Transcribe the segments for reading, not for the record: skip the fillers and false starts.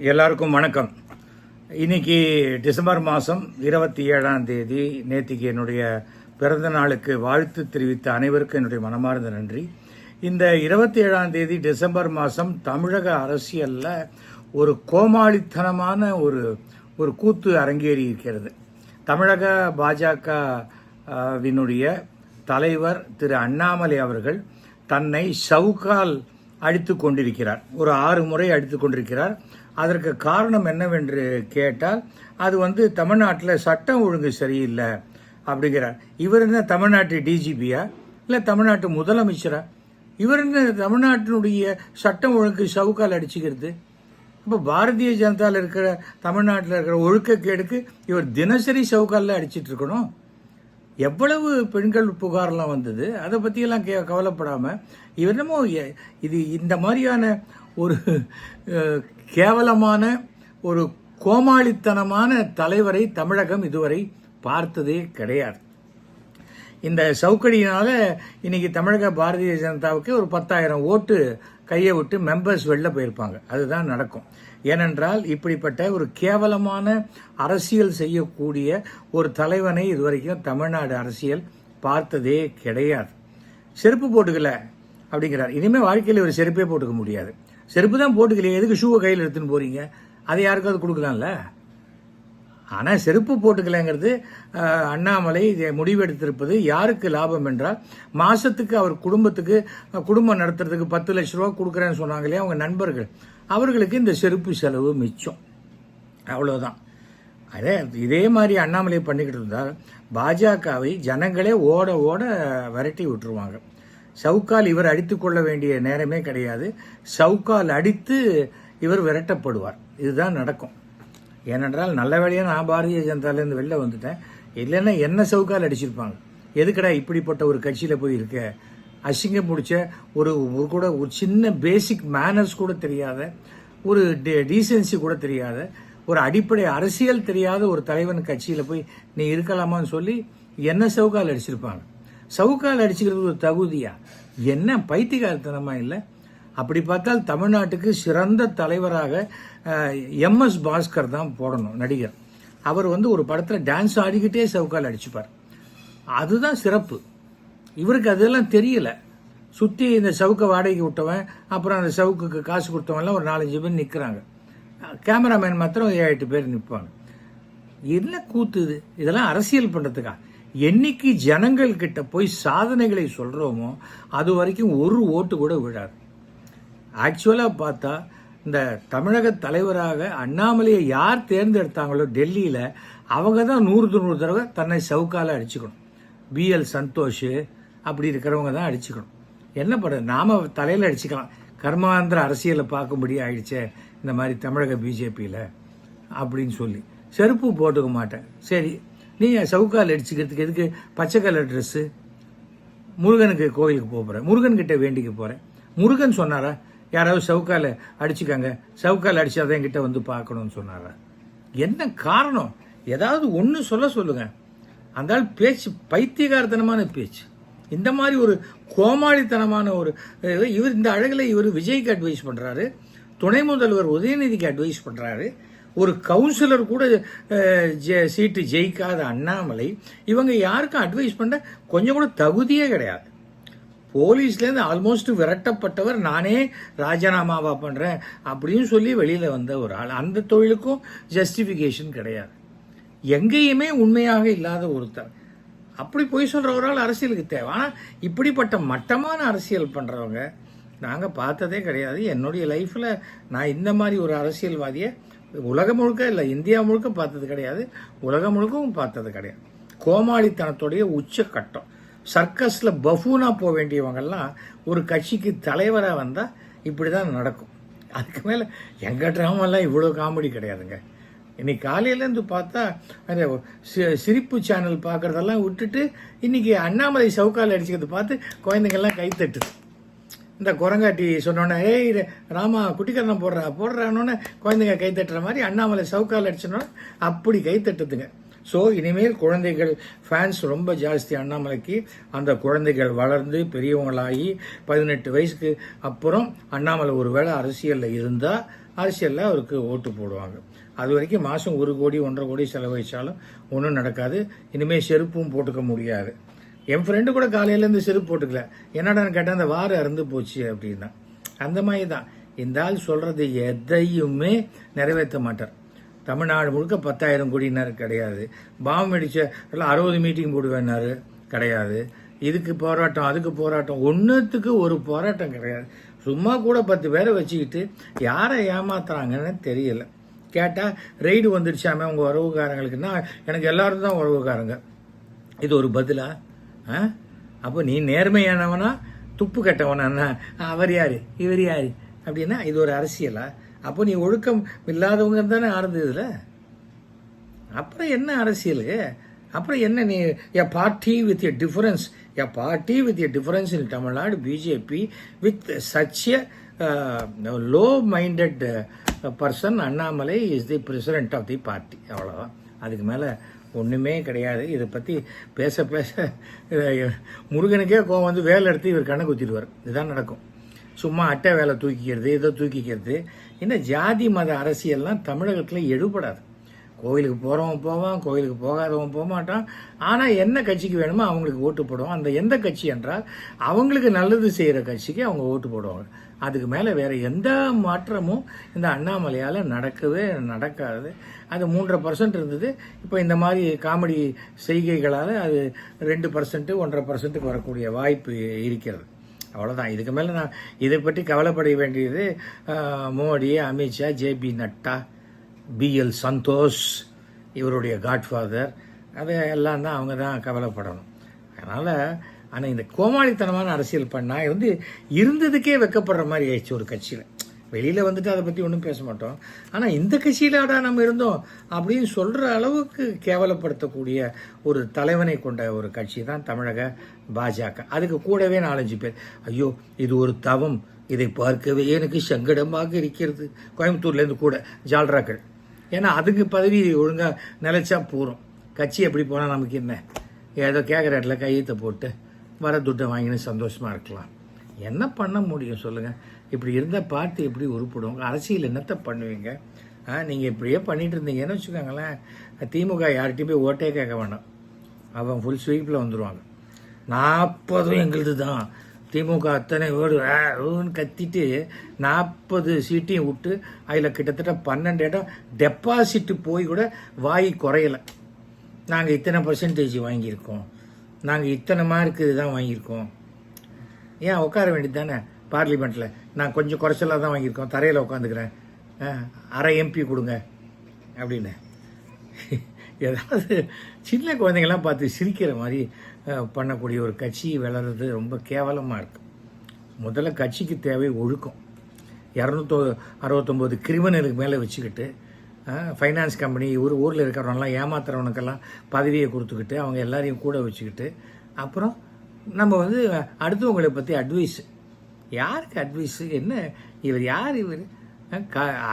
எல்லாருக்கும் வணக்கம். இன்னைக்கு டிசம்பர் மாதம் 27ஆம் தேதி. நேற்றுக்கு என்னுடைய பிறந்த நாளுக்கு வாழ்த்து தெரிவித்த அனைவருக்கும் என்னுடைய மனமார்ந்த நன்றி. இந்த 27ஆம் தேதி டிசம்பர் மாதம் தமிழக அரசியலில் ஒரு கோமாளித்தனமான ஒரு கூத்து அரங்கேறி இருக்கிறது. தமிழக பாஜகவினுடைய தலைவர் திரு அண்ணாமலை அவர்கள் தன்னை சவுக்கால் அடித்து கொண்டிருக்கிறார். ஒரு 6 முறை அடித்து கொண்டிருக்கிறார். அதற்கு காரணம் என்னவென்று கேட்டால் அது தமிழ்நாட்டில் சட்டம் ஒழுங்கு சரியில்லை அப்படிங்கிறார். இவர் என்ன தமிழ்நாட்டு டிஜிபியா இல்லை தமிழ்நாட்டு முதலமைச்சரா? இவர் என்ன தமிழ்நாட்டினுடைய சட்டம் ஒழுங்கு சவுக்கால் அடிச்சுக்கிறது? இப்போ பாரதிய ஜனதாவில் இருக்கிற தமிழ்நாட்டில் இருக்கிற ஒழுக்கக்கேடுக்கு இவர் தினசரி சவுக்காலில் அடிச்சிட்டு இருக்கணும். எவ்வளவு பெண்கள் புகார்லாம் வந்தது, அதை பற்றியெல்லாம் கவலைப்படாமல் இவர் என்னமோ இது இந்த மாதிரியான ஒரு கேவலமான ஒரு கோமாளித்தனமான தலைவரை தமிழகம் இதுவரை பார்த்ததே கிடையாது. இந்த சவுக்கடியினால இன்னைக்கு தமிழக பாரதிய ஜனதாவுக்கு ஒரு 10,000 ஓட்டு கையை விட்டு மெம்பர்ஸ் வெளில போயிருப்பாங்க. அதுதான் நடக்கும். ஏனென்றால் இப்படிப்பட்ட ஒரு கேவலமான அரசியல் செய்யக்கூடிய ஒரு தலைவனை இதுவரைக்கும் தமிழ்நாடு அரசியல் பார்த்ததே கிடையாது. செருப்பு போட்டுக்கல அப்படிங்கிறார். இனிமேல் வாழ்க்கையில் ஒரு செருப்பே போட்டுக்க முடியாது. செருப்பு தான் போட்டுக்கலையே, எதுக்கு ஷூவை கையில் எடுத்துன்னு போறீங்க? அதை யாருக்காவது கொடுக்கலாம்ல. ஆனால் செருப்பு போட்டுக்கலைங்கிறது அண்ணாமலை முடிவெடுத்திருப்பது யாருக்கு லாபம் என்றால், மாசத்துக்கு அவர் குடும்பம் நடத்துறதுக்கு 10 லட்ச ரூபா கொடுக்குறேன்னு சொன்னாங்க இல்லையா அவங்க நண்பர்கள், அவர்களுக்கு இந்த செருப்பு செலவு மிச்சம். அவ்வளோதான். இதே மாதிரி அண்ணாமலை பண்ணிக்கிட்டு இருந்தால் பாஜகவை ஜனங்களே ஓட ஓட விரட்டி விட்டுருவாங்க. சவுக்கால் இவர் அடித்துக் கொள்ள வேண்டிய நேரமே கிடையாது. சவுக்கால் அடித்து இவர் விரட்டப்படுவார். இதுதான் நடக்கும். ஏனென்றால் நல்ல வேலையாக நான் பாரதிய ஜனதாலேருந்து வெளில வந்துட்டேன். இல்லைன்னா என்ன சவுக்கால் அடிச்சிருப்பாங்க. எதுக்கடா இப்படிப்பட்ட ஒரு கட்சியில் போய் இருக்க? அசிங்கம் பிடிச்ச ஒரு சின்ன பேசிக் மேனர்ஸ் கூட தெரியாத, ஒரு டீசென்சி கூட தெரியாத, ஒரு அடிப்படை அரசியல் தெரியாத ஒரு தலைவன் கட்சியில் போய் நீ இருக்கலாமான்னு சொல்லி என்ன சவுக்கால் அடிச்சிருப்பாங்க? சவுக்கால் அடிச்சுக்கிறது ஒரு தகுதியா? என்ன பைத்தியகாரத்தனமா இல்லை? அப்படி பார்த்தால் தமிழ்நாட்டுக்கு சிறந்த தலைவராக எம்எஸ் பாஸ்கர் தான் போடணும், நடிகர். அவர் ஒரு படத்தில் டான்ஸ் ஆடிக்கிட்டே சவுக்கால் அடிச்சுப்பார். அதுதான் சிறப்பு. இவருக்கு அதெல்லாம் தெரியல. சுற்றி இந்த சவுக்கை வாடகைக்கு விட்டவன், அப்புறம் அந்த சவுக்குக்கு காசு கொடுத்தவன்லாம் ஒரு 4-5 பேர் நிற்கிறாங்க. கேமராமேன் மாத்திரம் 7-8 பேர் நிற்பாங்க. என்ன கூத்து இது? இதெல்லாம் அரசியல் பண்ணுறதுக்கா? என்னைக்கு ஜனங்கள் கிட்ட போய் சாதனைகளை சொல்றோமோ அது வரைக்கும் ஒரு ஓட்டு கூட விழாது. ஆக்சுவலா பார்த்தா இந்த தமிழக தலைவராக அண்ணாமலையை யார் தேர்ந்தெடுத்தாங்களோ டெல்லியில, அவங்க தான் 100 தடவை தன்னை சவுக்கால அடிச்சுக்கணும். BL சந்தோஷ் அப்படி இருக்கிறவங்க தான் அடிச்சுக்கணும். என்ன பண்ண, நாம தலையில அடிச்சுக்கலாம். கர்மாந்திர அரசியலை பார்க்கும்படி ஆயிடுச்சே இந்த மாதிரி தமிழக பிஜேபியில அப்படின்னு சொல்லி செருப்பு போட்டுக்க மாட்டேன். சரி, நீ சவுக்கால் அடிச்சுக்கிறதுக்கு எதுக்கு பச்சை கலர் ட்ரெஸ்ஸு? முருகனுக்கு கோயிலுக்கு போகிறேன், முருகன் கிட்ட வேண்டிக்க போகிறேன். முருகன் சொன்னாரா யாராவது சவுக்கால் அடிச்சுக்காங்க, சவுக்கால் அடிச்சாதான் என்கிட்ட பார்க்கணும்னு சொன்னாரா? என்ன காரணம்? ஏதாவது ஒன்று சொல்லுங்க. அந்த பேச்சு பைத்தியகாரத்தனமான பேச்சு. இந்த மாதிரி ஒரு கோமாளித்தனமான இவர் இந்த அழகில் இவர் விஜய்க்கு அட்வைஸ் பண்ணுறாரு, துணை முதல்வர் உதயநிதிக்கு அட்வைஸ் பண்ணுறாரு. ஒரு கவுன்சிலர் கூட சீட்டு ஜெயிக்காத அண்ணாமலை இவங்க யாருக்கும் அட்வைஸ் பண்ண கொஞ்சம் கூட தகுதியே கிடையாது. போலீஸ்லேருந்து ஆல்மோஸ்ட் விரட்டப்பட்டவர், நானே ராஜினாமாவா பண்றேன் அப்படின்னு சொல்லி வெளியில வந்த ஒரு ஆள். அந்த தொழிலுக்கும் ஜஸ்டிபிகேஷன் கிடையாது. எங்கேயுமே உண்மையாக இல்லாத ஒருத்தர் அப்படி போய் சொல்ற ஒரு ஆள் அரசியலுக்கு தேவை. ஆனால் இப்படிப்பட்ட மட்டமான அரசியல் பண்றவங்க நாங்கள் பார்த்ததே கிடையாது. என்னுடைய லைஃப்ல நான் இந்த மாதிரி ஒரு அரசியல்வாதியை உலகம் முழுக்க இல்லை, இந்தியா முழுக்க பார்த்தது கிடையாது, உலகம் முழுக்கவும் பார்த்தது கிடையாது. கோமாளித்தனத்துடைய உச்சக்கட்டம். சர்க்கஸ்ல பஃபூனா போக வேண்டியவங்கெல்லாம் ஒரு கட்சிக்கு தலைவராக வந்தா இப்படிதான் நடக்கும். அதுக்கு மேல எங்க டிராமெல்லாம் இவ்வளவு காமெடி கிடையாதுங்க. இன்னைக்கு காலையிலேருந்து பார்த்தா அந்த சிரிப்பு சேனல் பார்க்கறதெல்லாம் விட்டுட்டு இன்னைக்கு அண்ணாமலை சவுக்கால் அடிச்சுக்கிறது பார்த்து குழந்தைங்கள்லாம் கை தட்டுது. இந்த குரங்காட்டி சொன்னோன்னே ஏய் ராமா குட்டிக்கரணம் போடுறானோன்னு குழந்தைங்க கை தட்டுற மாதிரி அண்ணாமலை சவுக்கால் அடிச்சோன்னா அப்படி கை தட்டுதுங்க. ஸோ இனிமேல் குழந்தைகள் ஃபேன்ஸ் ரொம்ப ஜாஸ்தி அண்ணாமலைக்கு. அந்த குழந்தைகள் வளர்ந்து பெரியவங்களாகி 18 வயசுக்கு அப்புறம் அண்ணாமலை ஒரு வேளை அரசியலில் இருந்தால் அரசியலில் அவருக்கு ஓட்டு போடுவாங்க. அது வரைக்கும் மாதம் 1 கோடி 1.5 கோடி செலவழிச்சாலும் ஒன்றும் நடக்காது. இனிமேல் செருப்பும் போட்டுக்க முடியாது. என் ஃப்ரெண்டு கூட காலையிலேருந்து செருப்பு போட்டுக்கல. என்னடான்னு கேட்டால் அந்த வாரம் அறுந்து போச்சு அப்படின்னா. அந்த மாதிரி தான் இந்த ஆள் சொல்கிறது எதையுமே நிறைவேற்ற மாட்டார். தமிழ்நாடு முழுக்க 10,000 கோடினார் கிடையாது. பாம்பு அடிச்ச 60 மீட்டிங் போடுவேன்னாரு கிடையாது. இதுக்கு போராட்டம் அதுக்கு போராட்டம், ஒன்றுத்துக்கு ஒரு போராட்டம் கிடையாது. சும்மா கூட 10 பேரை வச்சுக்கிட்டு யாரை ஏமாத்துறாங்கன்னு தெரியல. கேட்டால் ரெய்டு வந்துடுச்சாமே உங்க உறவுக்காரங்களுக்குன்னா எனக்கு எல்லாரும் தான் உறவுக்காரங்க. இது ஒரு பதிலா? அப்போ நீ நேர்மையானவனா துப்பு கட்டவனா? அவர் யாரு இவர் யாரு அப்படின்னா இது ஒரு அரசியலா? அப்போ நீ ஒழுக்கம் இல்லாதவங்க தானே ஆறுது இதுல. அப்புறம் என்ன அரசியல்? அப்புறம் என்ன நீ எ party with a difference, a party with a difference in Tamil Nadu BJP with such a low minded person Annamalai is the president of the party. அவ்வளோதான், அதுக்கு மேலே ஒன்றுமே கிடையாது. இதை பற்றி பேச பேச முருகனுக்கே கோவம் வந்து வேலை எடுத்து இவர் கண்ணை குத்திடுவார். இதுதான் நடக்கும். சும்மா அட்டை வேலை தூக்கிக்கிறது, இதை தூக்கிக்கிறது. இந்த ஜாதி மத அரசியல்லாம் தமிழகத்தில் எடுபடாது. கோயிலுக்கு போகிறவன் போவான், கோயிலுக்கு போகாதவன் போக மாட்டான். ஆனால் என்ன கட்சிக்கு வேணுமோ அவங்களுக்கு ஓட்டு போடுவோம். அந்த எந்த கட்சி என்றால் அவங்களுக்கு நல்லது செய்கிற கட்சிக்கு அவங்க ஓட்டு போடுவாங்க. அதுக்கு மேலே வேற எந்த மாற்றமும் இந்த அண்ணாமலையால் நடக்கவே நடக்காது. அது 3.5% இருந்தது. இப்போ இந்த மாதிரி காமெடி செய்கைகளால் அது 2%, 1.5%க்கு வரக்கூடிய வாய்ப்பு இருக்கிறது. அவ்வளோதான். இதுக்கு மேலே நான் இதை பற்றி கவலைப்பட வேண்டியது மோடி, அமித்ஷா, ஜேபி நட்டா, BL சந்தோஷ், இவருடைய காட்ஃபாதர், அது எல்லாம் தான் அவங்க தான் கவலைப்படணும். அதனால் ஆனால் இந்த கோமாளித்தனமான அரசியல் பண்ணால் வந்து இருந்ததுக்கே வெக்கப்படுற மாதிரி ஆயிடுச்சு ஒரு கட்சியில். வெளியில் வந்துட்டு அதை பற்றி ஒன்றும் பேச மாட்டோம். ஆனால் இந்த கட்சியிலாடா நம்ம இருந்தோம் அப்படின்னு சொல்கிற அளவுக்கு கேவலப்படுத்தக்கூடிய ஒரு தலைவனை கொண்ட ஒரு கட்சி தான் தமிழக பாஜக. அதுக்கு கூடவே 4-5 பேர், ஐயோ இது ஒரு தவம், இதை பார்க்கவே எனக்கு சங்கடமாக இருக்கிறது, கோயம்புத்தூர்லேருந்து கூட ஜால்ராக்கள். ஏன்னா அதுக்கு பதவி ஒழுங்காக நிலைச்சா போகிறோம். கட்சி எப்படி போனால் நமக்கு என்ன, ஏதோ கேட்குற இடத்துல கையெழுத்தை போட்டு வர துட்டை வாங்கின்னு சந்தோஷமாக இருக்கலாம். என்ன பண்ண முடியும் சொல்லுங்கள்? இப்படி இருந்த பார்ட்டி எப்படி உருப்பிடும்? அரசியல் என்னத்தை பண்ணுவீங்க? நீங்கள் இப்படியே பண்ணிட்டு இருந்தீங்கன்னு வச்சுக்கோங்களேன், திமுக யார்கிட்டையும் போய் ஓட்டே கேட்க வேண்டாம், அவன் ஃபுல் ஸ்வீப்பில் வந்துடுவாங்க. 40 எங்களுது தான், திமுக அத்தனை ஓடுன்னு கத்திட்டு 40 சீட்டையும் விட்டு அதில் கிட்டத்தட்ட 12 இடம் டெபாசிட்டு போய் கூட வாய் குறையலை. நாங்கள் இத்தனை % வாங்கியிருக்கோம், நாங்கள் இத்தனை மார்க்கு தான் வாங்கியிருக்கோம். ஏன் உட்கார வேண்டியது தானே பார்லிமெண்ட்டில்? நான் கொஞ்சம் குறைச்சலாக தான் வாங்கியிருக்கோம், தரையில் உட்காந்துக்கிறேன், அரை MP கொடுங்க அப்படின்னு. ஏதாவது சின்ன குழந்தைங்கள்லாம் பார்த்து சிரிக்கிற மாதிரி பண்ணக்கூடிய ஒரு கட்சி வளர்றது ரொம்ப கேவலமாக இருக்கு. முதல்ல கட்சிக்கு தேவை ஒழுக்கம். 269 கிரிமினலுக்கு மேலே வச்சுக்கிட்டு ஃபைனான்ஸ் கம்பெனி ஊரில் இருக்கிறவங்கலாம் ஏமாத்துறவனுக்கெல்லாம் பதவியை கொடுத்துக்கிட்டு அவங்க எல்லாரையும் கூட வச்சுக்கிட்டு அப்புறம் நம்ம வந்து அடுத்தவங்களை பற்றி அட்வைஸு. யாருக்கு அட்வைஸு? என்ன இவர் யார்? இவர்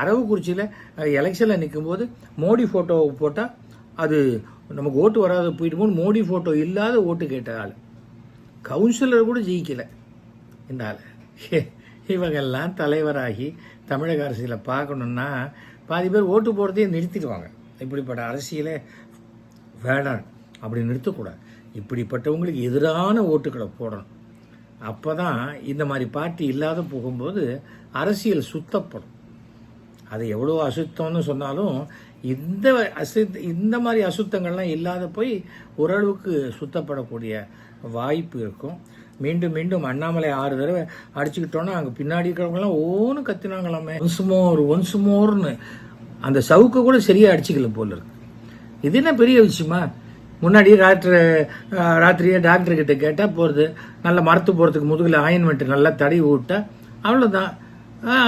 அரவக்குறிச்சியில் எலெக்ஷனில் நிற்கும்போது மோடி ஃபோட்டோவை போட்டால் அது நமக்கு ஓட்டு வராத போயிட்டு மோடி ஃபோட்டோ இல்லாத ஓட்டு கேட்ட ஆள். கவுன்சிலர் கூட ஜெயிக்கலை இந்த ஆள். இவங்கெல்லாம் தலைவராகி தமிழக அரசியலை பார்க்கணுன்னா பாதி பேர் ஓட்டு போடுறதையே நிறுத்திடுவாங்க. இப்படிப்பட்ட அரசியலே வேண்டாம், அப்படி நிறுத்தக்கூடாது. இப்படிப்பட்டவங்களுக்கு எதிரான ஓட்டுக்களை போடணும். அப்போ தான் இந்த மாதிரி பார்ட்டி இல்லாத போகும்போது அரசியல் சுத்தப்படும். அது எவ்வளோ அசுத்தம்னு சொன்னாலும் இந்த மாதிரி அசுத்தங்கள்லாம் இல்லாத போய் ஓரளவுக்கு சுத்தப்படக்கூடிய வாய்ப்பு இருக்கும். மீண்டும் மீண்டும் அண்ணாமலை 6 தடவை அடிச்சுக்கிட்டோன்னா அங்கே பின்னாடி இருக்கிறவங்கலாம் ஓன்னு கத்தினாங்களாமே, ஒன்ஸ் மோர்னு. அந்த சவுக்கு கூட சரியாக அடிச்சுக்கல போல இருக்கு. இது என்ன பெரிய விஷயமா? முன்னாடி ராத்திரியே டாக்டர்கிட்ட கேட்டால் போகிறது, நல்லா மரத்து போகிறதுக்கு முதுகில் ஆயின்மெண்ட் நல்லா தடவி விட்டா அவ்வளோதான்.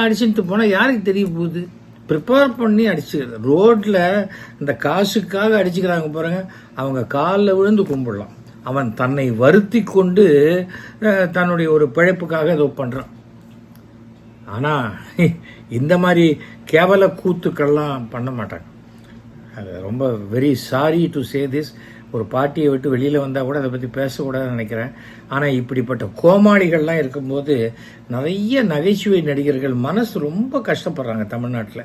அடிச்சுட்டு போனால் யாருக்கு தெரிய போகுது? ப்ரிப்பேர் பண்ணி அடிச்சுக்கிறது. ரோட்டில் இந்த காசுக்காக அடிச்சுக்கிறாங்க பாருங்க, அவங்க காலில் விழுந்து கும்பிடலாம். அவன் தன்னை வருத்தி கொண்டு தன்னுடைய ஒரு பிழைப்புக்காக ஏதோ பண்ணுறான். ஆனால் இந்த மாதிரி கேவல கூத்துக்கள்லாம் பண்ண மாட்டாங்க. அது ரொம்ப very sorry to say this, ஒரு பார்ட்டியை விட்டு வெளியில் வந்தால் கூட அதை பற்றி பேசக்கூடாதுன்னு நினைக்கிறேன். ஆனால் இப்படிப்பட்ட கோமாளிகள்லாம் இருக்கும்போது நிறைய நகைச்சுவை நடிகர்கள் மனசு ரொம்ப கஷ்டப்படுறாங்க தமிழ்நாட்டில்.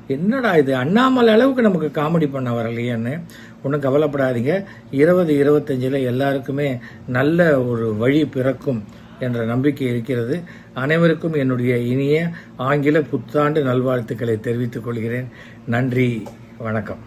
என்னடா இது, அண்ணாமலை அளவுக்கு நமக்கு காமெடி பண்ண வரலையேன்னு. ஒன்றும் கவலைப்படாதீங்க, 2025 எல்லாருக்குமே நல்ல ஒரு வழி பிறக்கும் என்ற நம்பிக்கை இருக்கிறது. அனைவருக்கும் என்னுடைய இனிய ஆங்கில புத்தாண்டு நல்வாழ்த்துக்களை தெரிவித்துக் கொள்கிறேன். நன்றி, வணக்கம்.